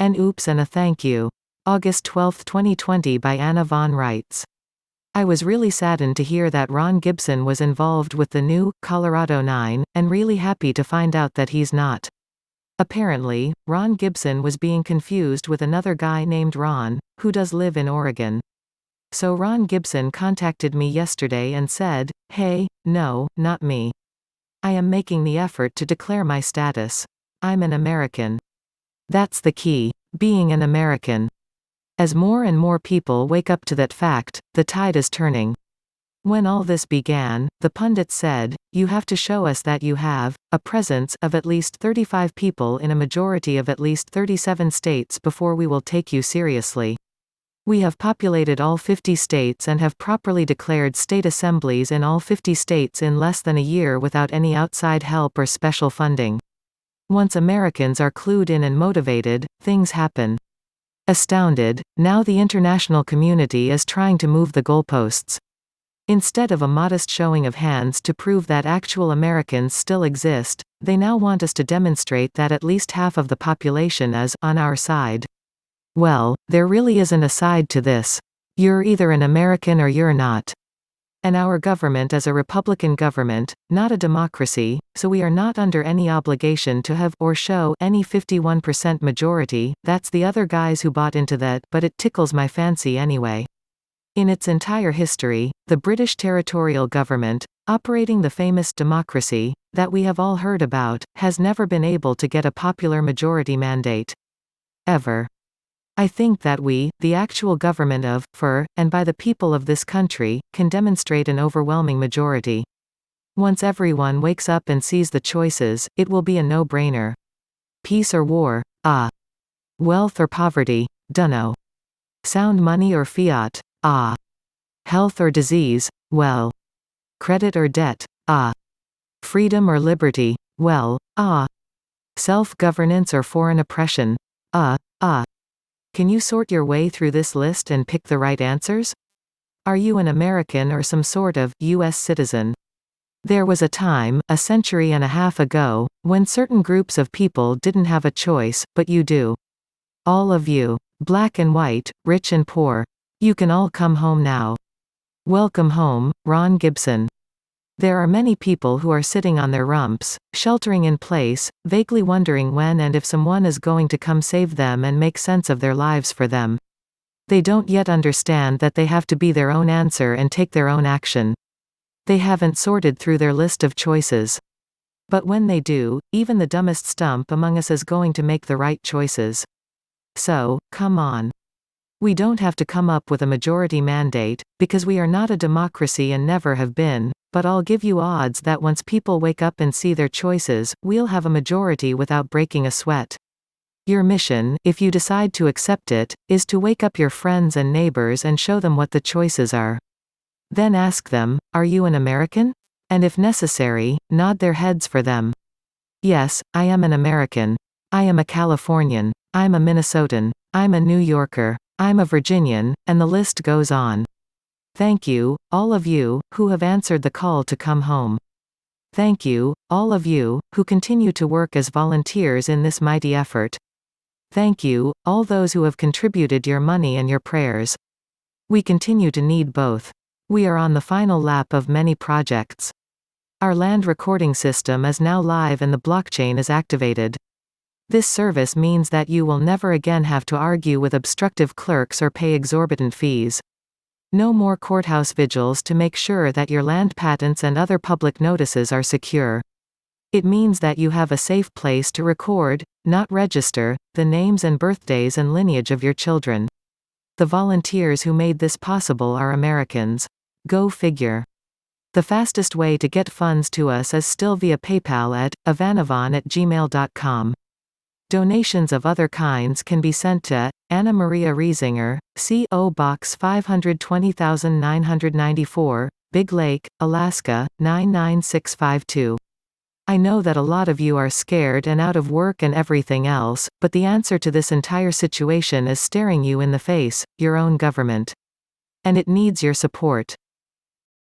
An oops and a thank you. August 12, 2020 by Anna von Reitz. I was really saddened to hear that Ron Gibson was involved with the new Colorado 9, and really happy to find out that he's not. Apparently, Ron Gibson was being confused with another guy named Ron, who does live in Oregon. So Ron Gibson contacted me yesterday and said, "Hey, no, not me. I am making the effort to declare my status. I'm an American." That's the key, being an American. As more and more people wake up to that fact, the tide is turning. When all this began, the pundits said, "You have to show us that you have a presence of at least 35 people in a majority of at least 37 states before we will take you seriously. We have populated all 50 states and have properly declared state assemblies in all 50 states in less than a year without any outside help or special funding. Once Americans are clued in and motivated, things happen." Astounded, now the international community is trying to move the goalposts. Instead of a modest showing of hands to prove that actual Americans still exist, they now want us to demonstrate that at least half of the population is on our side. Well, there really isn't a side to this. You're either an American or you're not. And our government is a Republican government, not a democracy, so we are not under any obligation to have or show any 51% majority. That's the other guys who bought into that, but it tickles my fancy anyway. In its entire history, the British territorial government, operating the famous democracy that we have all heard about, has never been able to get a popular majority mandate. Ever. I think that we, the actual government of, for, and by the people of this country, can demonstrate an overwhelming majority. Once everyone wakes up and sees the choices, it will be a no-brainer. Peace or war? Ah. Wealth or poverty? Dunno. Sound money or fiat? Ah. Health or disease? Well. Credit or debt? Ah. Freedom or liberty? Well, ah. Self-governance or foreign oppression? Ah. Can you sort your way through this list and pick the right answers? Are you an American or some sort of U.S. citizen? There was a time, a century and a half ago, when certain groups of people didn't have a choice, but you do. All of you, black and white, rich and poor. You can all come home now. Welcome home, Ron Gibson. There are many people who are sitting on their rumps, sheltering in place, vaguely wondering when and if someone is going to come save them and make sense of their lives for them. They don't yet understand that they have to be their own answer and take their own action. They haven't sorted through their list of choices. But when they do, even the dumbest stump among us is going to make the right choices. So, come on. We don't have to come up with a majority mandate, because we are not a democracy and never have been, but I'll give you odds that once people wake up and see their choices, we'll have a majority without breaking a sweat. Your mission, if you decide to accept it, is to wake up your friends and neighbors and show them what the choices are. Then ask them, "Are you an American?" And if necessary, nod their heads for them. Yes, I am an American. I am a Californian. I'm a Minnesotan. I'm a New Yorker. I'm a Virginian, and the list goes on. Thank you, all of you, who have answered the call to come home. Thank you, all of you, who continue to work as volunteers in this mighty effort. Thank you, all those who have contributed your money and your prayers. We continue to need both. We are on the final lap of many projects. Our land recording system is now live and the blockchain is activated. This service means that you will never again have to argue with obstructive clerks or pay exorbitant fees. No more courthouse vigils to make sure that your land patents and other public notices are secure. It means that you have a safe place to record, not register, the names and birthdays and lineage of your children. The volunteers who made this possible are Americans. Go figure. The fastest way to get funds to us is still via PayPal at ivanovan@gmail.com. Donations of other kinds can be sent to Anna Maria Riesinger, C.O. Box 520,994, Big Lake, Alaska, 99652. I know that a lot of you are scared and out of work and everything else, but the answer to this entire situation is staring you in the face, your own government. And it needs your support.